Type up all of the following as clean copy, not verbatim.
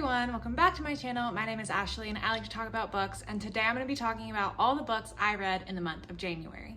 everyone, welcome back to my channel. My name is Ashley and I like to talk about books, and today I'm going to be talking about all the books I read in the month of January.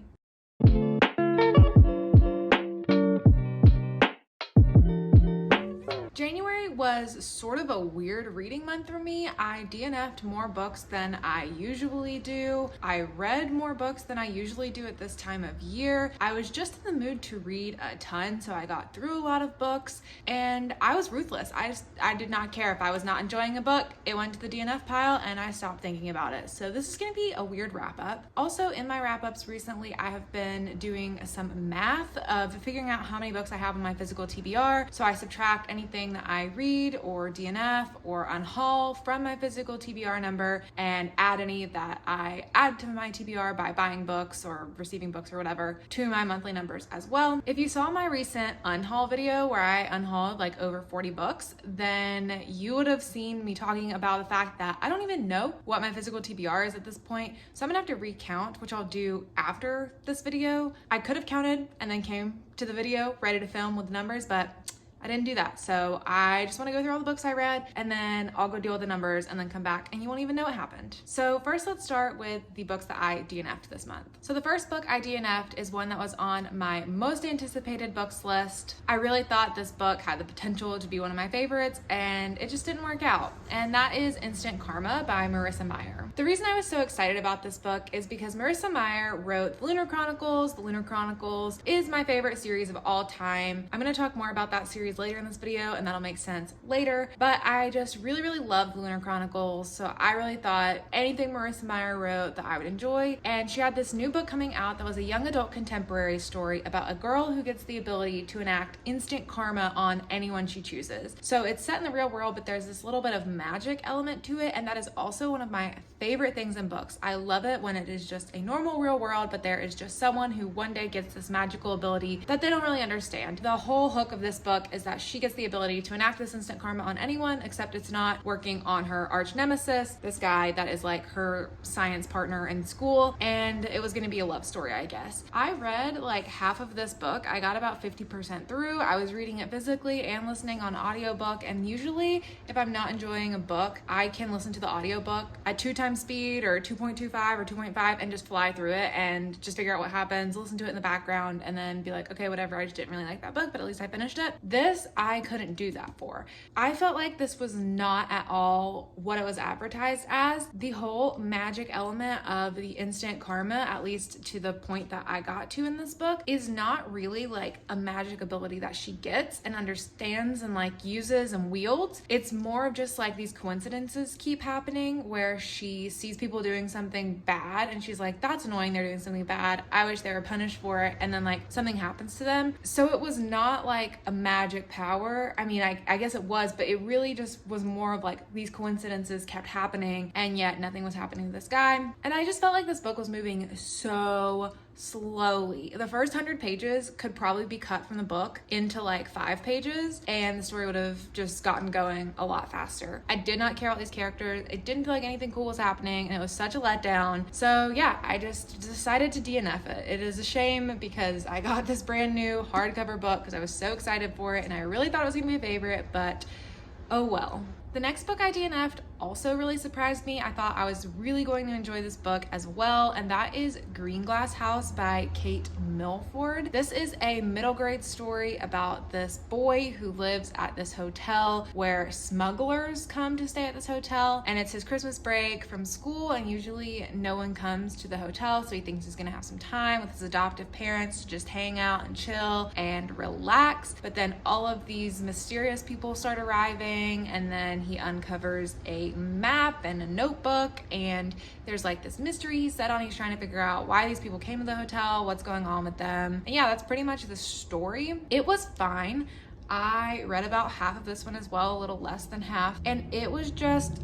January was sort of a weird reading month for me. I DNF'd more books than I usually do. I read more books than I usually do at this time of year. I was just in the mood to read a ton, so I got through a lot of books and I was ruthless. I did not care if I was not enjoying a book. It went to the DNF pile and I stopped thinking about it. So this is going to be a weird wrap up. Also, in my wrap ups recently, I have been doing some math of figuring out how many books I have on my physical TBR. So I subtract anything that I read or DNF or unhaul from my physical TBR number and add any that I add to my TBR by buying books or receiving books or whatever to my monthly numbers as well. If you saw my recent unhaul video where I unhauled like over 40 books, then you would have seen me talking about the fact that I don't even know what my physical TBR is at this point. So I'm gonna have to recount, which I'll do after this video. I could have counted and then came to the video ready to film with the numbers, but I didn't do that. So I just want to go through all the books I read and then I'll go deal with the numbers and then come back and you won't even know what happened. So first, let's start with the books that I DNF'd this month. So the first book I DNF'd is one that was on my most anticipated books list. I really thought this book had the potential to be one of my favorites and it just didn't work out. And that is Instant Karma by Marissa Meyer. The reason I was so excited about this book is because Marissa Meyer wrote The Lunar Chronicles. The Lunar Chronicles is my favorite series of all time. I'm going to talk more about that series later in this video and that'll make sense later, but I just really love the Lunar Chronicles, so I really thought anything Marissa Meyer wrote that I would enjoy. And she had this new book coming out that was a young adult contemporary story about a girl who gets the ability to enact instant karma on anyone she chooses. So it's set in the real world, but there's this little bit of magic element to it, and that is also one of my favorite things in books. I love it when it is just a normal real world, but there is just someone who one day gets this magical ability that they don't really understand. The whole hook of this book is that she gets the ability to enact this instant karma on anyone, except it's not working on her arch nemesis, this guy that is like her science partner in school, and it was going to be a love story, I guess. I read like half of this book. I got about 50% through. I was reading it physically and listening on audiobook, and usually if I'm not enjoying a book, I can listen to the audiobook at 2 times speed or 2.25 or 2.5 and just fly through it and just figure out what happens, listen to it in the background, and then be like, okay, whatever, I just didn't really like that book, but at least I finished it. This, I couldn't do that for. I felt like this was not at all what it was advertised as. The whole magic element of the instant karma, at least to the point that I got to in this book, is not really like a magic ability that she gets and understands and like uses and wields. It's more of just like these coincidences keep happening where she sees people doing something bad and she's like, that's annoying, they're doing something bad, I wish they were punished for it, and then like something happens to them. So it was not like a magic power. I mean, I guess it was, but it really just was more of like these coincidences kept happening and yet nothing was happening to this guy. And I just felt like this book was moving so slowly. The first 100 pages could probably be cut from the book into like 5 pages and the story would have just gotten going a lot faster. I did not care about these characters. It didn't feel like anything cool was happening and it was such a letdown. So yeah, I just decided to DNF it. It is a shame because I got this brand new hardcover book because I was so excited for it and I really thought it was gonna be a favorite, but oh well. The next book I DNF'd also really surprised me. I thought I was really going to enjoy this book as well, and that is Greenglass House by Kate Milford. This is a middle grade story about this boy who lives at this hotel where smugglers come to stay at this hotel, and it's his Christmas break from school, and usually no one comes to the hotel, so he thinks he's gonna have some time with his adoptive parents to just hang out and chill and relax. But then all of these mysterious people start arriving, and then he uncovers a map and a notebook, and there's like this mystery he's set on. He's trying to figure out why these people came to the hotel, what's going on with them. And yeah, that's pretty much the story. It was fine. I read about half of this one as well, a little less than half, and it was just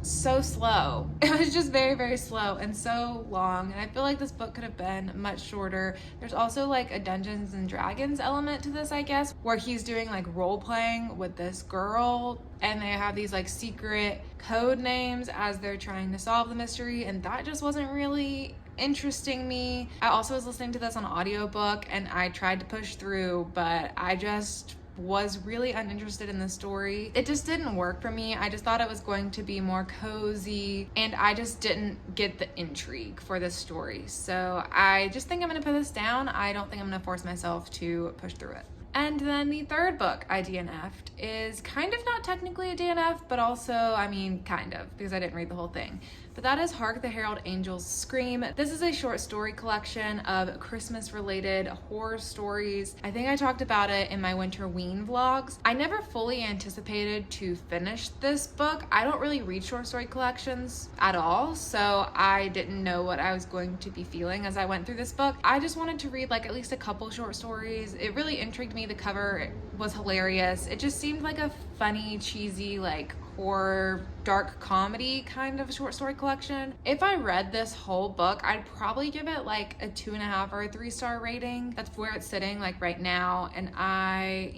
so slow. It was just very slow and so long, and I feel like this book could have been much shorter. There's also like a Dungeons and Dragons element to this, I guess, where he's doing like role playing with this girl and they have these like secret code names as they're trying to solve the mystery, and that just wasn't really interesting me. I also was listening to this on audiobook and I tried to push through, but I just was really uninterested in the story. It just didn't work for me. I just thought it was going to be more cozy, and I just didn't get the intrigue for this story. So I just think I'm gonna put this down. I don't think I'm gonna force myself to push through it. And then the third book I DNF'd is kind of not technically a DNF, but also, I mean, kind of, because I didn't read the whole thing. But that is Hark, the Herald Angels Scream. This is a short story collection of Christmas-related horror stories. I think I talked about it in my Winter Ween vlogs. I never fully anticipated to finish this book. I don't really read short story collections at all, so I didn't know what I was going to be feeling as I went through this book. I just wanted to read like at least a couple short stories. It really intrigued me. The cover was hilarious. It just seemed like a funny, cheesy, like horror, dark comedy kind of short story collection. If I read this whole book, I'd probably give it like a 2.5 or a 3-star rating. That's where it's sitting like right now. And I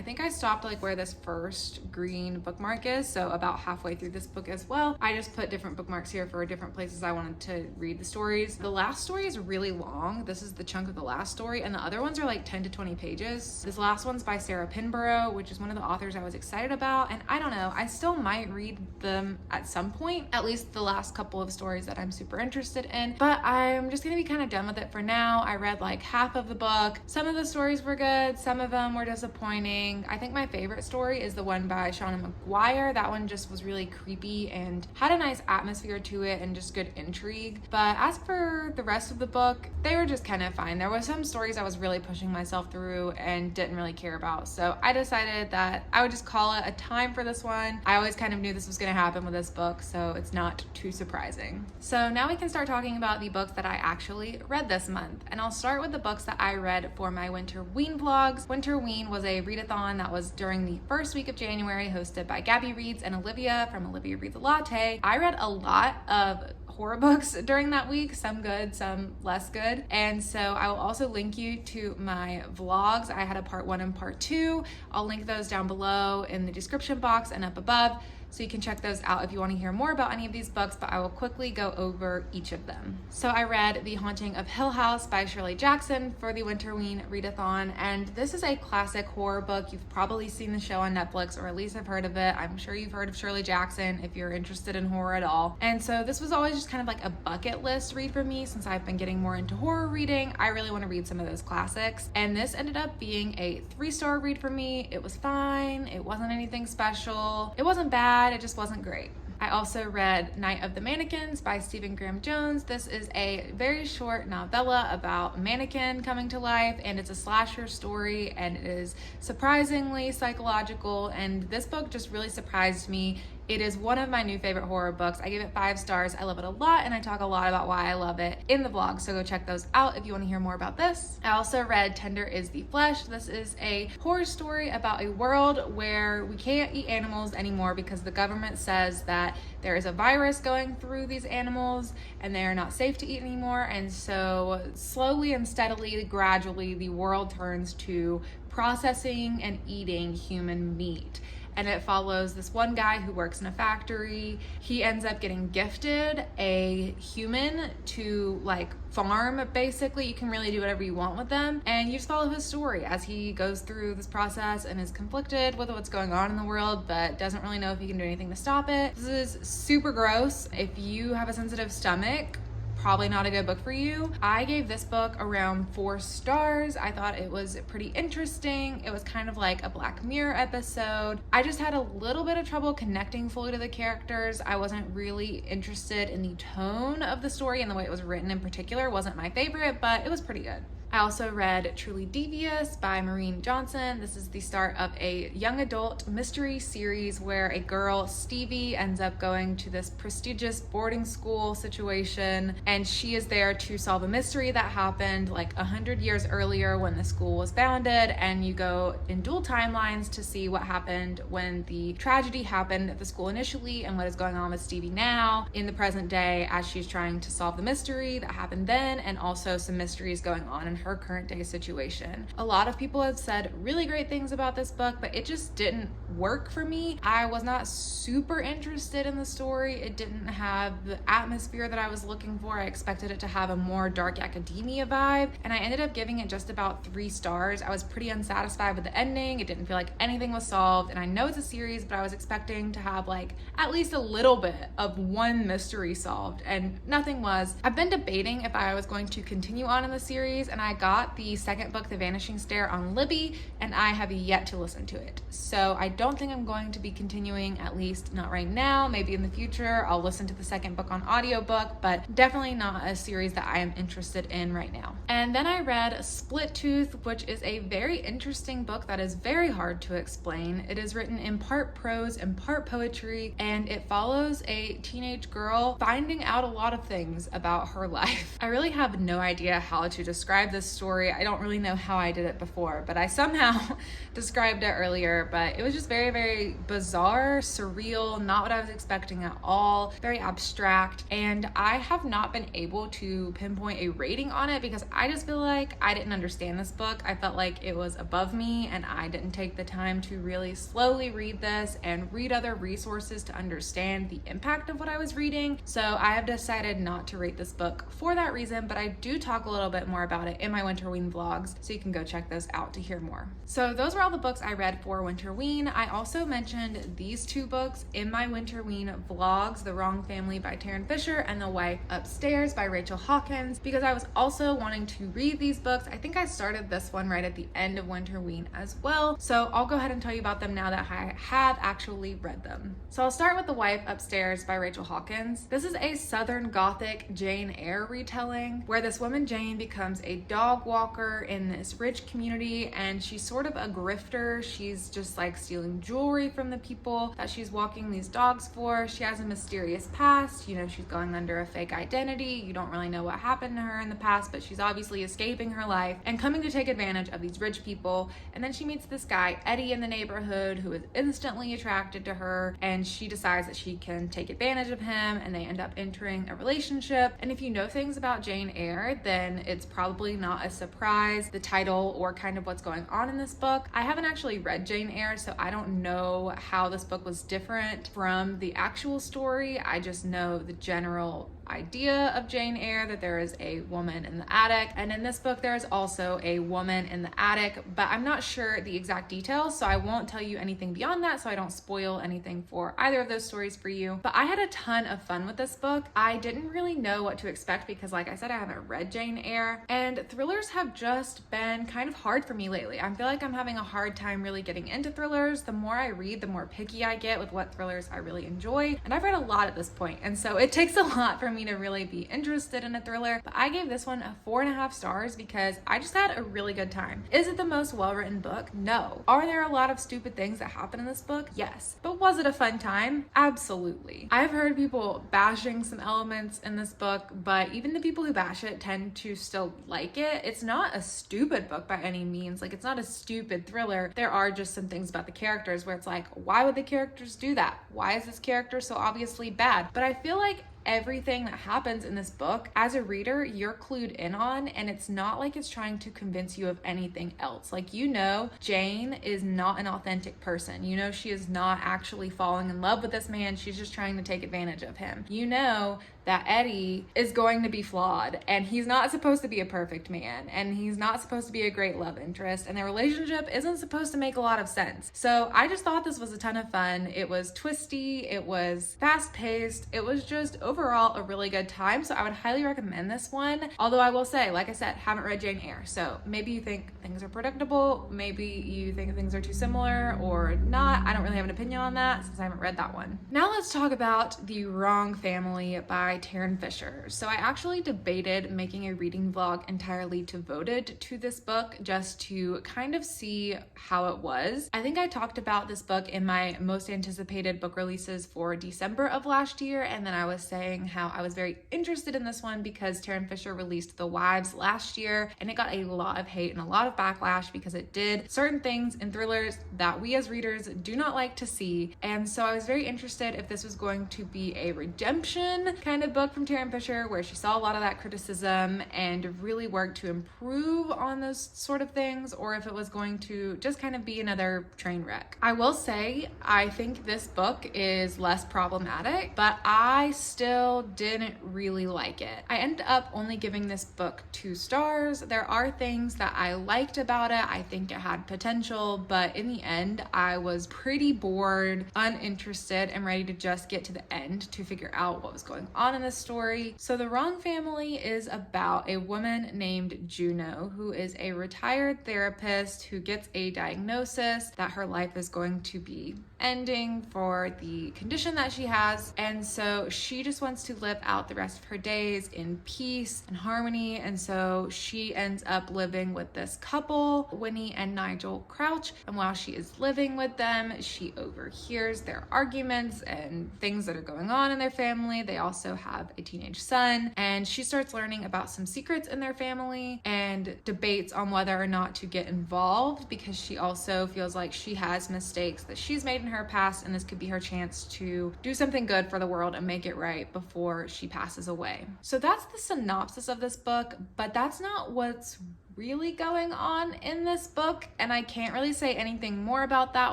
think I stopped like where this first green bookmark is, so about halfway through this book as well. I just put different bookmarks here for different places I wanted to read the stories. The last story is really long. This is the chunk of the last story, and the other ones are like 10 to 20 pages. This last one's by Sarah Pinborough, which is one of the authors I was excited about, and I don't know, I still might read them at some point, at least the last couple of stories that I'm super interested in, but I'm just gonna be kind of done with it for now. I read like half of the book. Some of the stories were good, some of them were disappointing. I think my favorite story is the one by Shauna McGuire. That one just was really creepy and had a nice atmosphere to it and just good intrigue. But as for the rest of the book, they were just kind of fine. There were some stories I was really pushing myself through and didn't really care about, so I decided that I would just call it a time for this one. I always kind of knew this was going to happen with this book, so it's not too surprising. So now we can start talking about the books that I actually read this month, and I'll start with the books that I read for my Winter Ween vlogs. Winter Ween was a readathon that was during the first week of January, hosted by Gabby Reads and Olivia from Olivia Reads a Latte. I read a lot of horror books during that week, some good, some less good, and so I will also link you to my vlogs. I had a part 1 and part 2. I'll link those down below in the description box and up above, so you can check those out if you want to hear more about any of these books, but I will quickly go over each of them. So I read The Haunting of Hill House by Shirley Jackson for the Winter Ween readathon, and this is a classic horror book. You've probably seen the show on Netflix, or at least have heard of it. I'm sure you've heard of Shirley Jackson if you're interested in horror at all. And so this was always just kind of like a bucket list read for me since I've been getting more into horror reading. I really want to read some of those classics, and this ended up being a 3-star read for me. It was fine. It wasn't anything special. It wasn't bad. It just wasn't great. I also read Night of the Mannequins by Stephen Graham Jones. This is a very short novella about a mannequin coming to life, and it's a slasher story, and it is surprisingly psychological, and this book just really surprised me. It is one of my new favorite horror books. I gave it 5 stars. I love it a lot, and I talk a lot about why I love it in the vlog, so go check those out if you want to hear more about this. I also read Tender is the Flesh. This is a horror story about a world where we can't eat animals anymore because the government says that there is a virus going through these animals and they are not safe to eat anymore, and so slowly and steadily, gradually, the world turns to processing and eating human meat. And it follows this one guy who works in a factory. He ends up getting gifted a human to like farm, basically. You can really do whatever you want with them. And you just follow his story as he goes through this process and is conflicted with what's going on in the world, but doesn't really know if he can do anything to stop it. This is super gross. If you have a sensitive stomach, probably not a good book for you. I gave this book around 4 stars. I thought it was pretty interesting. It was kind of like a Black Mirror episode. I just had a little bit of trouble connecting fully to the characters. I wasn't really interested in the tone of the story, and the way it was written in particular It wasn't my favorite, but it was pretty good. I also read Truly Devious by Maureen Johnson. This is the start of a young adult mystery series where a girl, Stevie, ends up going to this prestigious boarding school situation, and she is there to solve a mystery that happened like 100 years earlier when the school was founded, and you go in dual timelines to see what happened when the tragedy happened at the school initially and what is going on with Stevie now in the present day as she's trying to solve the mystery that happened then, and also some mysteries going on in her current day situation. A lot of people have said really great things about this book, but it just didn't work for me. I was not super interested in the story. It didn't have the atmosphere that I was looking for. I expected it to have a more dark academia vibe, and I ended up giving it just about 3 stars. I was pretty unsatisfied with the ending. It didn't feel like anything was solved, and I know it's a series, but I was expecting to have like at least a little bit of one mystery solved, and nothing was. I've been debating if I was going to continue on in the series, and I got the second book, The Vanishing Stair, on Libby, and I have yet to listen to it. So I don't think I'm going to be continuing, at least not right now. Maybe in the future I'll listen to the second book on audiobook, but definitely not a series that I am interested in right now. And then I read Split Tooth, which is a very interesting book that is very hard to explain. It is written in part prose and part poetry, and it follows a teenage girl finding out a lot of things about her life. I really have no idea how to describe this story. I don't really know how I did it before, but I somehow described it earlier. But it was just very, very bizarre, surreal, not what I was expecting at all, very abstract, and I have not been able to pinpoint a rating on it because I just feel like I didn't understand this book. I felt like it was above me, and I didn't take the time to really slowly read this and read other resources to understand the impact of what I was reading. So I have decided not to rate this book for that reason, but I do talk a little bit more about it in my Winterween vlogs, so you can go check those out to hear more. So those were all the books I read for Winterween. I also mentioned these 2 books in my Winterween vlogs, The Wrong Family by Tarryn Fisher and The Wife Upstairs by Rachel Hawkins, because I was also wanting to read these books. I think I started this one right at the end of Winterween as well, so I'll go ahead and tell you about them now that I have actually read them. So I'll start with The Wife Upstairs by Rachel Hawkins. This is a Southern Gothic Jane Eyre retelling where this woman Jane becomes a dog walker in this rich community, and she's sort of a grifter. She's just like stealing jewelry from the people that she's walking these dogs for. She has a mysterious past. You know, she's going under a fake identity. You don't really know what happened to her in the past, but she's obviously escaping her life and coming to take advantage of these rich people. And then she meets this guy, Eddie, in the neighborhood who is instantly attracted to her, and she decides that she can take advantage of him, and they end up entering a relationship. And if you know things about Jane Eyre, then it's probably not a surprise, the title or kind of what's going on in this book. I haven't actually read Jane Eyre, so I don't know how this book was different from the actual story. I just know the general idea of Jane Eyre, that there is a woman in the attic, and in this book there is also a woman in the attic, but I'm not sure the exact details, so I won't tell you anything beyond that so I don't spoil anything for either of those stories for you. But I had a ton of fun with this book. I didn't really know what to expect because, like I said, I haven't read Jane Eyre, and thrillers have just been kind of hard for me lately. I feel like I'm having a hard time really getting into thrillers. The more I read, the more picky I get with what thrillers I really enjoy, and I've read a lot at this point, and so it takes a lot for me to really be interested in a thriller. But I gave this one a 4.5 stars because I just had a really good time. Is it the most well-written book? No. Are there a lot of stupid things that happen in this book? Yes. But was it a fun time? Absolutely. I've heard people bashing some elements in this book, but even the people who bash it tend to still like it. It's not a stupid book by any means. Like, it's not a stupid thriller. There are just some things about the characters where it's like, why would the characters do that? Why is this character so obviously bad? But I feel like everything that happens in this book, as a reader, you're clued in on, and it's not like it's trying to convince you of anything else. Like, you know, Jane is not an authentic person. You know, she is not actually falling in love with this man. She's just trying to take advantage of him. You know that Eddie is going to be flawed, and he's not supposed to be a perfect man, and he's not supposed to be a great love interest, and their relationship isn't supposed to make a lot of sense. So I just thought this was a ton of fun. It was twisty, it was fast-paced, it was just overall a really good time. So I would highly recommend this one. Although I will say, like I said, haven't read Jane Eyre, so maybe you think things are predictable, maybe you think things are too similar or not. I don't really have an opinion on that since I haven't read that one. Now let's talk about The Wrong Family by Tarryn Fisher. So I actually debated making a reading vlog entirely devoted to this book just to kind of see how it was. I think I talked about this book in my most anticipated book releases for December of last year, and then I was saying how I was very interested in this one because Tarryn Fisher released The Wives last year, and it got a lot of hate and a lot of backlash because it did certain things in thrillers that we as readers do not like to see. And so I was very interested if this was going to be a redemption kind of good book from Tarryn Fisher where she saw a lot of that criticism and really worked to improve on those sort of things, or if it was going to just kind of be another train wreck. I will say, I think this book is less problematic, but I still didn't really like it. I ended up only giving this book 2 stars. There are things that I liked about it. I think it had potential, but in the end, I was pretty bored, uninterested, and ready to just get to the end to figure out what was going on in this story. So The Wrong Family is about a woman named Juno who is a retired therapist who gets a diagnosis that her life is going to be ending for the condition that she has, and so she just wants to live out the rest of her days in peace and harmony. And so she ends up living with this couple, Winnie and Nigel Crouch, and while she is living with them, she overhears their arguments and things that are going on in their family. They also have a teenage son, and she starts learning about some secrets in their family and debates on whether or not to get involved, because she also feels like she has mistakes that she's made in her past, and this could be her chance to do something good for the world and make it right before she passes away. So that's the synopsis of this book, but that's not what's really going on in this book, and I can't really say anything more about that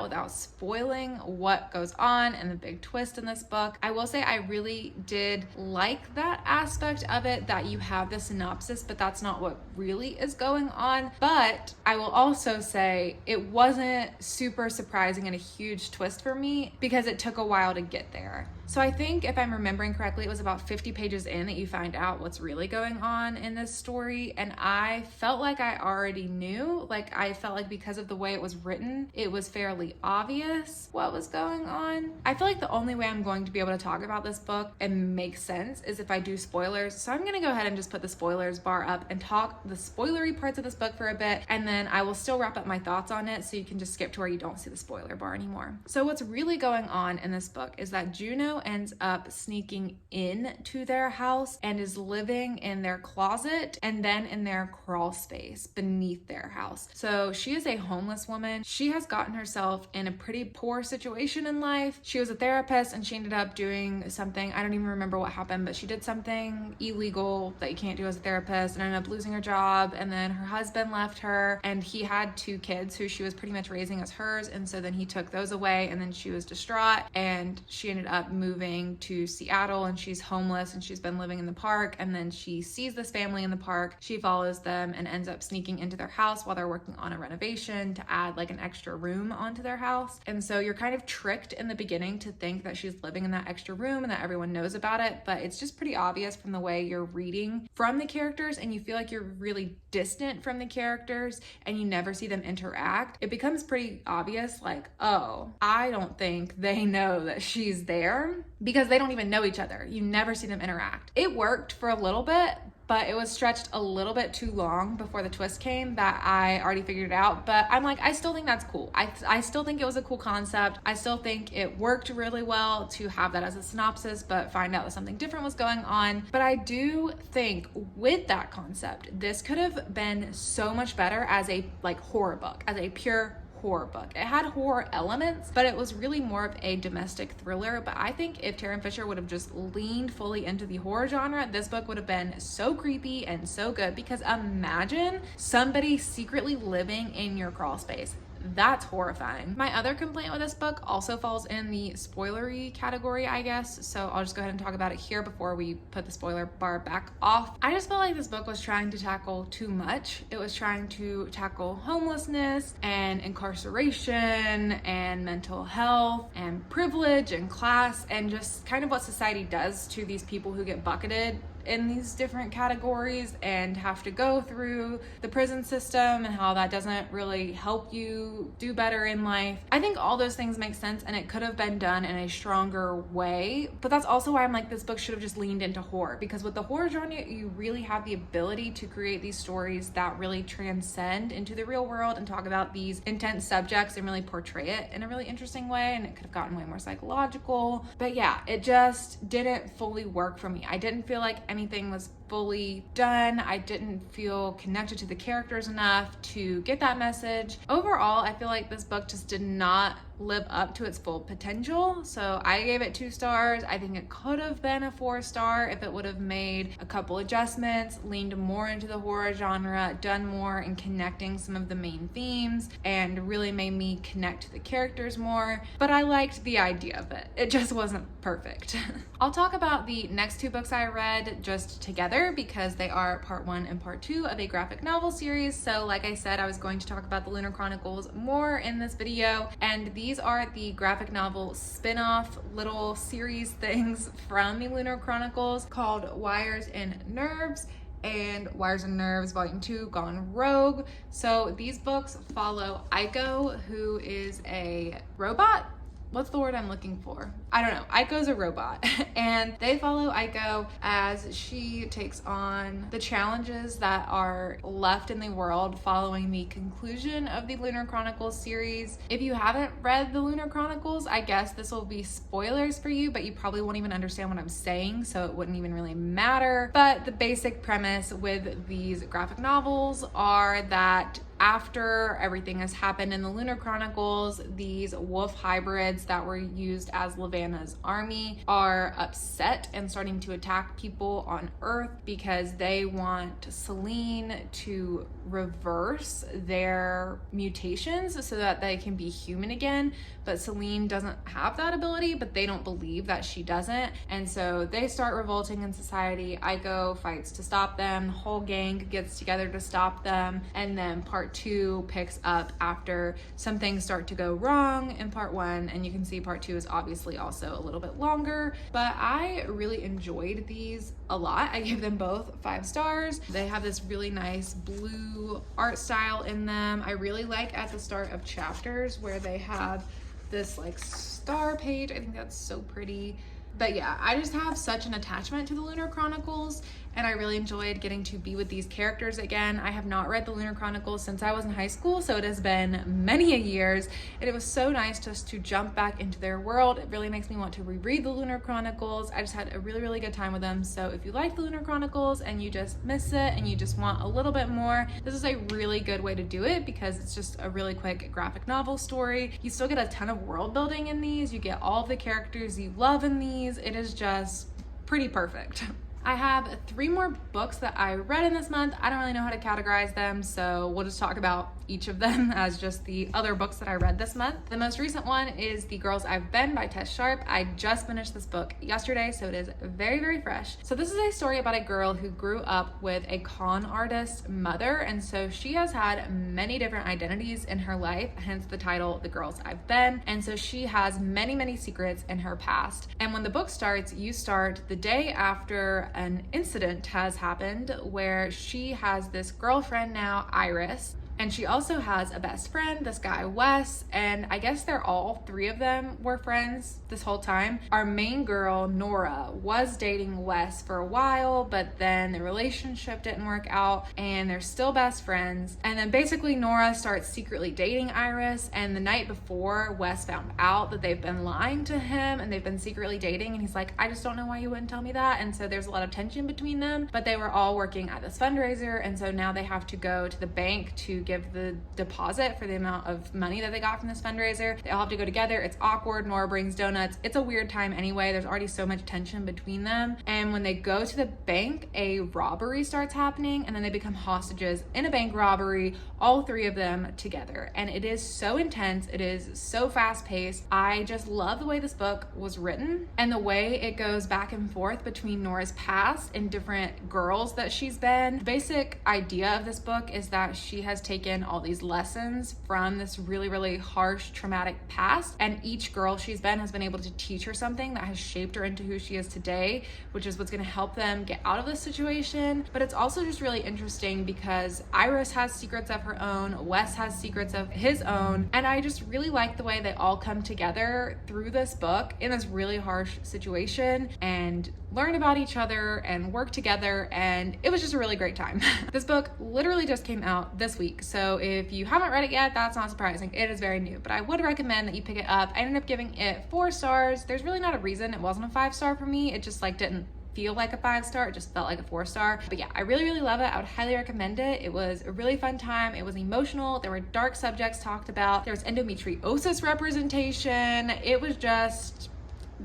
without spoiling what goes on and the big twist in this book. I will say I really did like that aspect of it, that you have the synopsis, but that's not what really is going on. But I will also say it wasn't super surprising and a huge twist for me because it took a while to get there. So I think, if I'm remembering correctly, it was about 50 pages in that you find out what's really going on in this story, and I felt like I already knew. Like, I felt like because of the way it was written, it was fairly obvious what was going on. I feel like the only way I'm going to be able to talk about this book and make sense is if I do spoilers. So I'm gonna go ahead and just put the spoilers bar up and talk the spoilery parts of this book for a bit, and then I will still wrap up my thoughts on it so you can just skip to where you don't see the spoiler bar anymore. So what's really going on in this book is that Juno ends up sneaking into their house and is living in their closet and then in their crawl space beneath their house. So she is a homeless woman. She has gotten herself in a pretty poor situation in life. She was a therapist and she ended up doing something, I don't even remember what happened, but she did something illegal that you can't do as a therapist and ended up losing her job. And then her husband left her, and he had 2 kids who she was pretty much raising as hers. And so then he took those away, and then she was distraught and she ended up moving to Seattle, and she's homeless and she's been living in the park. And then she sees this family in the park. She follows them and ends up sneaking into their house while they're working on a renovation to add like an extra room onto their house. And so you're kind of tricked in the beginning to think that she's living in that extra room and that everyone knows about it, but it's just pretty obvious from the way you're reading from the characters, and you feel like you're really distant from the characters and you never see them interact. It becomes pretty obvious, like, oh, I don't think they know that she's there, because they don't even know each other. You never see them interact. It worked for a little bit, but it was stretched a little bit too long before the twist came that I already figured it out. But I'm like, I still think that's cool. I still think it was a cool concept. I still think it worked really well to have that as a synopsis, but find out that something different was going on. But I do think with that concept, this could have been so much better as a like horror book, as a pure horror book. It had horror elements, but it was really more of a domestic thriller. But I think if Tarryn Fisher would have just leaned fully into the horror genre, this book would have been so creepy and so good, because imagine somebody secretly living in your crawl space. That's horrifying. My other complaint with this book also falls in the spoilery category, I guess, so I'll just go ahead and talk about it here before we put the spoiler bar back off. I just felt like this book was trying to tackle too much. It was trying to tackle homelessness and incarceration and mental health and privilege and class and just kind of what society does to these people who get bucketed in these different categories and have to go through the prison system, and how that doesn't really help you do better in life. I think all those things make sense, and it could have been done in a stronger way, but that's also why I'm like, this book should have just leaned into horror, because with the horror genre, you really have the ability to create these stories that really transcend into the real world and talk about these intense subjects and really portray it in a really interesting way, and it could have gotten way more psychological. But yeah, it just didn't fully work for me. I didn't feel like anything was fully done. I didn't feel connected to the characters enough to get that message. Overall, I feel like this book just did not live up to its full potential. So I gave it 2 stars. I think it could have been a 4-star if it would have made a couple adjustments, leaned more into the horror genre, done more in connecting some of the main themes, and really made me connect to the characters more. But I liked the idea of it. It just wasn't perfect. I'll talk about the next 2 books I read just together because they are part 1 and part 2 of a graphic novel series. So like I said, I was going to talk about the Lunar Chronicles more in this video, and these are the graphic novel spin-off little series things from the Lunar Chronicles called Wires and Nerves and Wires and Nerves Volume 2 Gone Rogue. So these books follow Aiko, who is a robot. What's the word I'm looking for? I don't know. Aiko's a robot, and they follow Aiko as she takes on the challenges that are left in the world following the conclusion of the Lunar Chronicles series. If you haven't read the Lunar Chronicles, I guess this will be spoilers for you, but you probably won't even understand what I'm saying, so it wouldn't even really matter. But the basic premise with these graphic novels are that after everything has happened in the Lunar Chronicles, these wolf hybrids that were used as Lavanna's army are upset and starting to attack people on Earth because they want Selene to reverse their mutations so that they can be human again. But Selene doesn't have that ability, but they don't believe that she doesn't. And so they start revolting in society. Aiko fights to stop them. The whole gang gets together to stop them. And then part 2 picks up after some things start to go wrong in part 1. And you can see part 2 is obviously also a little bit longer. But I really enjoyed these a lot. I gave them both 5 stars. They have this really nice blue art style in them. I really like at the start of chapters where they have this like star page. I think that's so pretty. But yeah, I just have such an attachment to the Lunar Chronicles, and I really enjoyed getting to be with these characters again. I have not read the Lunar Chronicles since I was in high school, so it has been many a years, and it was so nice just to jump back into their world. It really makes me want to reread the Lunar Chronicles. I just had a really, really good time with them. So if you like the Lunar Chronicles and you just miss it and you just want a little bit more, this is a really good way to do it because it's just a really quick graphic novel story. You still get a ton of world building in these. You get all of the characters you love in these. It is just pretty perfect. I have 3 more books that I read in this month. I don't really know how to categorize them, so we'll just talk about each of them as just the other books that I read this month. The most recent one is The Girls I've Been by Tess Sharpe. I just finished this book yesterday, so it is very, very fresh. So this is a story about a girl who grew up with a con artist mother, and so she has had many different identities in her life, hence the title The Girls I've Been. And so she has many, many secrets in her past. And when the book starts, you start the day after an incident has happened where she has this girlfriend now, Iris, and she also has a best friend, this guy Wes, and I guess they're all 3 of them were friends this whole time. Our main girl, Nora, was dating Wes for a while, but then the relationship didn't work out and they're still best friends. And then basically Nora starts secretly dating Iris, and the night before, Wes found out that they've been lying to him and they've been secretly dating, and he's like, I just don't know why you wouldn't tell me that. And so there's a lot of tension between them, but they were all working at this fundraiser, and so now they have to go to the bank to give the deposit for the amount of money that they got from this fundraiser. They all have to go together. It's awkward. Nora brings donuts. It's a weird time anyway. There's already so much tension between them. And when they go to the bank, a robbery starts happening, and then they become hostages in a bank robbery, all 3 of them together. And it is so intense. It is so fast paced. I just love the way this book was written and the way it goes back and forth between Nora's past and different girls that she's been. The basic idea of this book is that she has taken all these lessons from this really, really harsh, traumatic past, and each girl she's been has been able to teach her something that has shaped her into who she is today, which is what's going to help them get out of this situation. But it's also just really interesting because Iris has secrets of her own, Wes has secrets of his own, and I just really like the way they all come together through this book in this really harsh situation and learn about each other and work together, and it was just a really great time. This book literally just came out this week, so if you haven't read it yet, that's not surprising. It is very new, but I would recommend that you pick it up. I ended up giving it 4 stars. There's really not a reason it wasn't a 5-star for me. It just like didn't feel like a 5-star, it just felt like a 4-star. But yeah, I really, really love it. I would highly recommend it. It was a really fun time. It was emotional. There were dark subjects talked about. There was endometriosis representation. It was just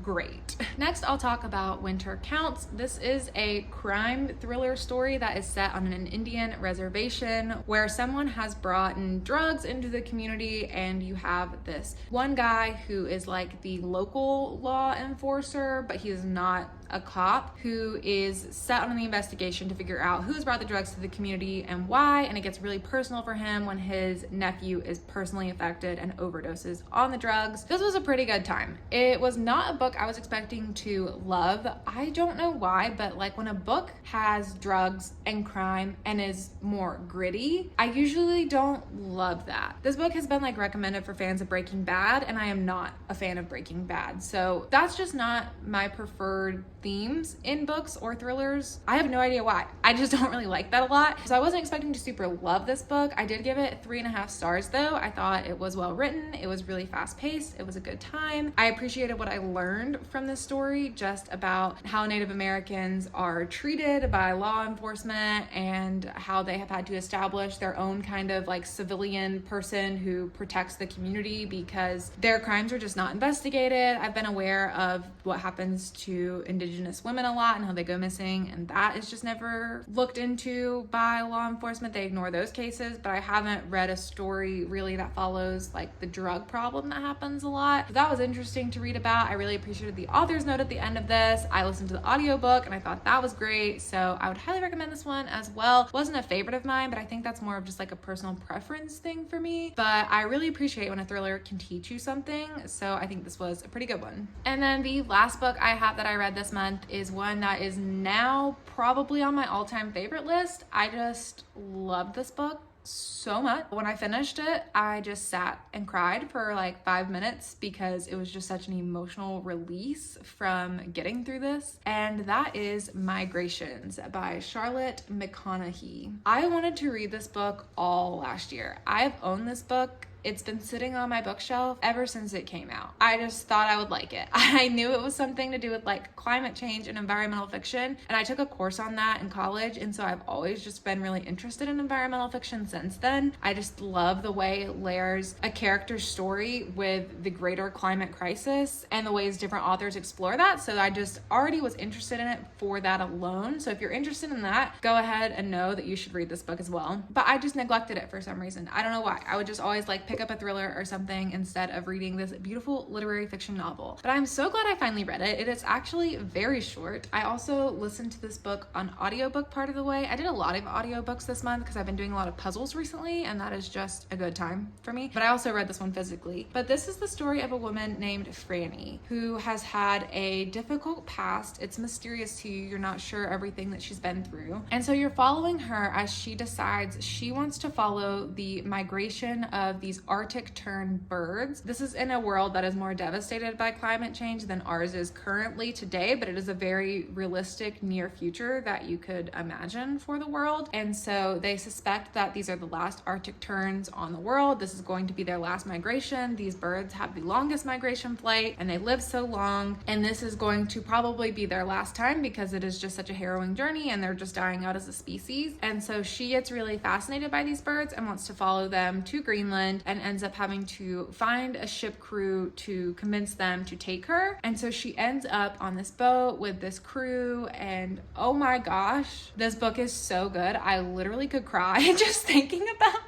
great. Next, I'll talk about Winter Counts. This is a crime thriller story that is set on an Indian reservation where someone has brought in drugs into the community, and you have this one guy who is like the local law enforcer, but he is not a cop, who is set on the investigation to figure out who's brought the drugs to the community and why, and it gets really personal for him when his nephew is personally affected and overdoses on the drugs. This was a pretty good time. It was not a book I was expecting to love. I don't know why, but like when a book has drugs and crime and is more gritty, I usually don't love that. This book has been like recommended for fans of Breaking Bad, and I am not a fan of Breaking Bad, so that's just not my preferred themes in books or thrillers. I have no idea why. I just don't really like that a lot. So I wasn't expecting to super love this book. I did give it 3.5 stars though. I thought it was well written. It was really fast paced. It was a good time. I appreciated what I learned from this story, just about how Native Americans are treated by law enforcement and how they have had to establish their own kind of like civilian person who protects the community because their crimes are just not investigated. I've been aware of what happens to Indigenous women a lot and how they go missing, and that is just never looked into by law enforcement. They ignore those cases, but I haven't read a story really that follows like the drug problem that happens a lot. So that was interesting to read about. I really appreciated the author's note at the end of this. I listened to the audiobook and I thought that was great, so I would highly recommend this one as well. It wasn't a favorite of mine, but I think that's more of just like a personal preference thing for me, but I really appreciate when a thriller can teach you something, so I think this was a pretty good one. And then the last book I have that I read this month is one that is now probably on my all-time favorite list. I just loved this book so much. When I finished it, I just sat and cried for like 5 minutes because it was just such an emotional release from getting through this. And that is Migrations by Charlotte McConaghy. I wanted to read this book all last year. I've owned this book. It's been sitting on my bookshelf ever since it came out. I just thought I would like it. I knew it was something to do with like climate change and environmental fiction, and I took a course on that in college, and so I've always just been really interested in environmental fiction since then. I just love the way it layers a character's story with the greater climate crisis and the ways different authors explore that, so I just already was interested in it for that alone. So if you're interested in that, go ahead and know that you should read this book as well. But I just neglected it for some reason. I don't know why. I would just always like pick up a thriller or something instead of reading this beautiful literary fiction novel. But I'm so glad I finally read it. It is actually very short. I also listened to this book on audiobook part of the way. I did a lot of audiobooks this month because I've been doing a lot of puzzles recently, and that is just a good time for me. But I also read this one physically. But this is the story of a woman named Franny who has had a difficult past. It's mysterious to you. You're not sure everything that she's been through. And so you're following her as she decides she wants to follow the migration of these Arctic tern birds. This is in a world that is more devastated by climate change than ours is currently today, but it is a very realistic near future that you could imagine for the world. And so they suspect that these are the last Arctic terns on the world. This is going to be their last migration. These birds have the longest migration flight and they live so long, and this is going to probably be their last time because it is just such a harrowing journey and they're just dying out as a species. And so she gets really fascinated by these birds and wants to follow them to Greenland, and ends up having to find a ship crew to convince them to take her. And so she ends up on this boat with this crew, and oh my gosh, this book is so good. I literally could cry just thinking about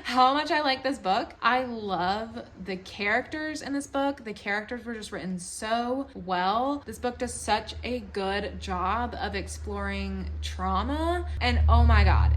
how much I like this book. I love the characters in this book. The characters were just written so well. This book does such a good job of exploring trauma, and oh my god,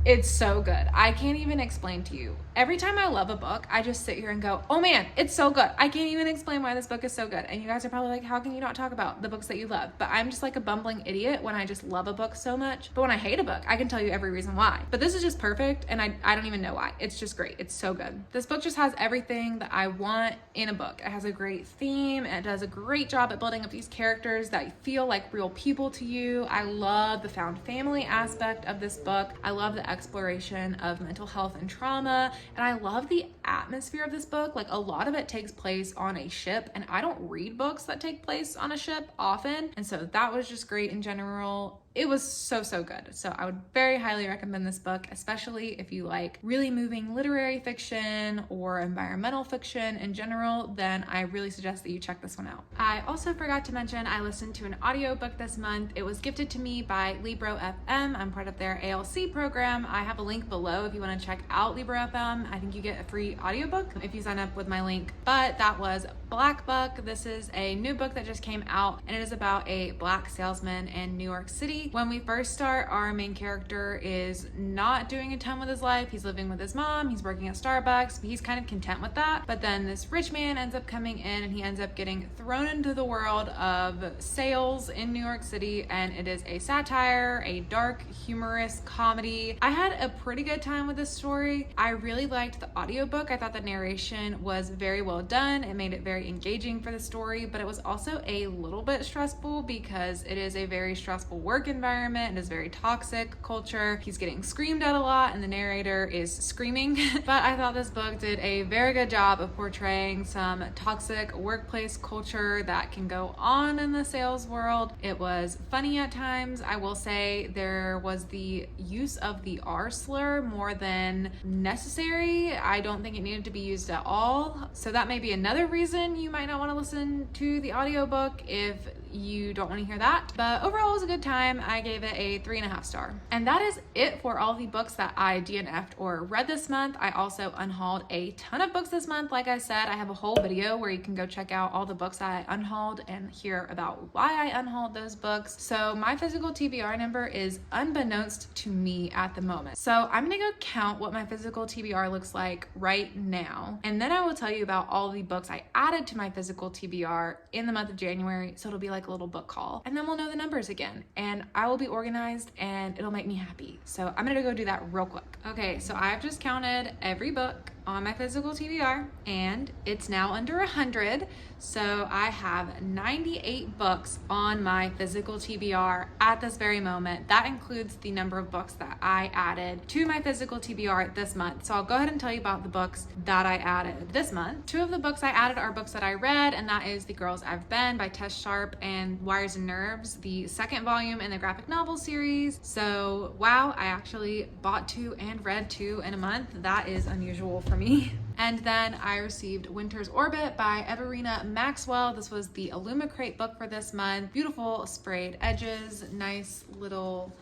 it's so good. I can't even explain to you. Every time I love a book, I just sit here and go, oh man, it's so good. I can't even explain why this book is so good. And you guys are probably like, how can you not talk about the books that you love? But I'm just like a bumbling idiot when I just love a book so much. But when I hate a book, I can tell you every reason why. But this is just perfect, and I don't even know why. It's just great. It's so good. This book just has everything that I want in a book. It has a great theme, and it does a great job at building up these characters that feel like real people to you. I love the found family aspect of this book. I love the exploration of mental health and trauma, and I love the atmosphere of this book. Like a lot of it takes place on a ship, and I don't read books that take place on a ship often. And so that was just great in general. It was so good. So I would very highly recommend this book, especially if you like really moving literary fiction or environmental fiction in general, then I really suggest that you check this one out. I also forgot to mention I listened to an audiobook this month. It was gifted to me by Libro FM. I'm part of their ALC program. I have a link below if you want to check out Libro FM. I think you get a free audiobook if you sign up with my link. But that was Black Buck. This is a new book that just came out, and it is about a black salesman in New York City. When we first start, our main character is not doing a ton with his life. He's living with his mom, he's working at Starbucks, but he's kind of content with that. But then this rich man ends up coming in, and he ends up getting thrown into the world of sales in New York City, and it is a satire, a dark, humorous comedy. I had a pretty good time with this story. I really liked the audiobook. I thought the narration was very well done. It made it very engaging for the story, but it was also a little bit stressful because it is a very stressful work environment. It is very toxic culture. He's getting screamed at a lot, and the narrator is screaming. But I thought this book did a very good job of portraying some toxic workplace culture that can go on in the sales world. It was funny at times. I will say there was the use of the R slur more than necessary. I don't think it needed to be used at all. So that may be another reason you might not want to listen to the audiobook if you don't want to hear that. But overall, it was a good time. I gave it a 3.5 star. And that is it for all the books that I DNF'd or read this month. I also unhauled a ton of books this month. Like I said, I have a whole video where you can go check out all the books I unhauled and hear about why I unhauled those books. So my physical TBR number is unbeknownst to me at the moment. So I'm gonna go count what my physical TBR looks like right now. And then I will tell you about all the books I added to my physical TBR in the month of January. So it'll be like a little book haul, and then we'll know the numbers again, and I will be organized and it'll make me happy. So I'm gonna go do that real quick. Okay, so I've just counted every book on my physical TBR, and it's now under 100. So I have 98 books on my physical TBR at this very moment. That includes the number of books that I added to my physical TBR this month. So I'll go ahead and tell you about the books that I added this month. 2 of the books I added are books that I read, and that is The Girls I've Been by Tess Sharpe and Wires and Nerves, the 2nd volume in the graphic novel series. So wow, I actually bought 2 and read 2 in a month. That is unusual for me. And then I received Winter's Orbit by Everina Maxwell. This was the Illumicrate book for this month. Beautiful sprayed edges, nice little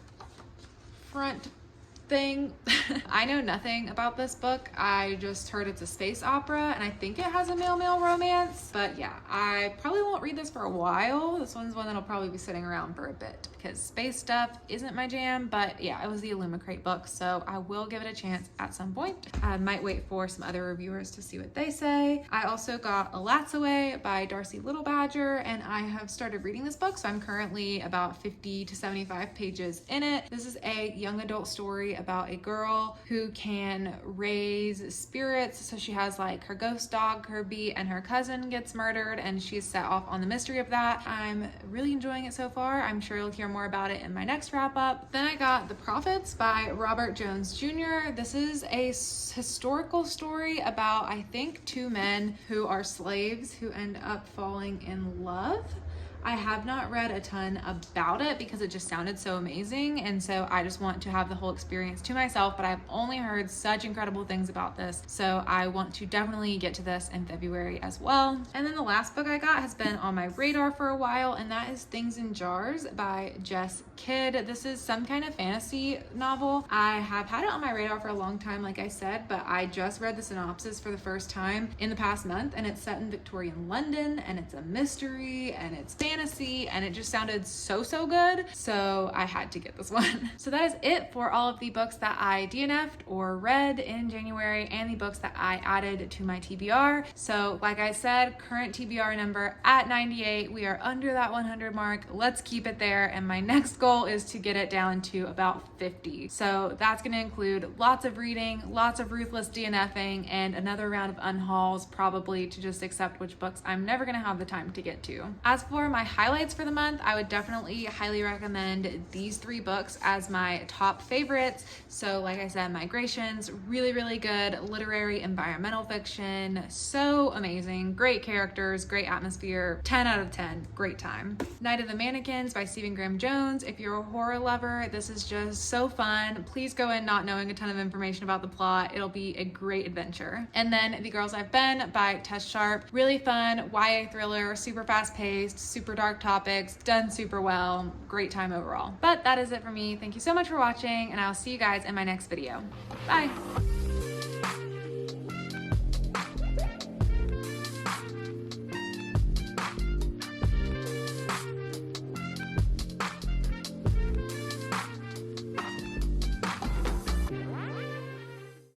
front thing. I know nothing about this book. I just heard it's a space opera, and I think it has a male-male romance. But yeah, I probably won't read this for a while. This one's one that'll probably be sitting around for a bit because space stuff isn't my jam. But yeah, it was the Illumicrate book, so I will give it a chance at some point. I might wait for some other reviewers to see what they say. I also got A Lat's Away by Darcy Littlebadger, and I have started reading this book, so I'm currently about 50 to 75 pages in it. This is a young adult story about a girl who can raise spirits. So she has like her ghost dog Kirby, and her cousin gets murdered, and she's set off on the mystery of that. I'm really enjoying it so far. I'm sure you'll hear more about it in my next wrap up. Then I got The Prophets by Robert Jones Jr. This is a historical story about, I think, 2 men who are slaves who end up falling in love. I have not read a ton about it because it just sounded so amazing, and so I just want to have the whole experience to myself, but I've only heard such incredible things about this, so I want to definitely get to this in February as well. And then the last book I got has been on my radar for a while, and that is Things in Jars by Jess Kidd. This is some kind of fantasy novel. I have had it on my radar for a long time, like I said, but I just read the synopsis for the first time in the past month, and it's set in Victorian London, and it's a mystery, and it's fantasy, and it just sounded so good, so I had to get this one. So that is it for all of the books that I DNF'd or read in January and the books that I added to my TBR. So like I said, current TBR number at 98. We are under that 100 mark. Let's keep it there, and my next goal is to get it down to about 50. So that's going to include lots of reading, lots of ruthless DNFing, and another round of unhauls, probably to just accept which books I'm never going to have the time to get to. As for my my highlights for the month, I would definitely highly recommend these 3 books as my top favorites. So like I said, Migrations, really, really good literary environmental fiction, so amazing, great characters, great atmosphere, 10 out of 10, great time. Night of the Mannequins by Stephen Graham Jones. If you're a horror lover, this is just so fun. Please go in not knowing a ton of information about the plot. It'll be a great adventure. And then The Girls I've Been by Tess Sharpe. Really fun YA thriller, super fast paced, super dark topics, done super well. Great time overall. But that is it for me. Thank you so much for watching, and I'll see you guys in my next video. Bye.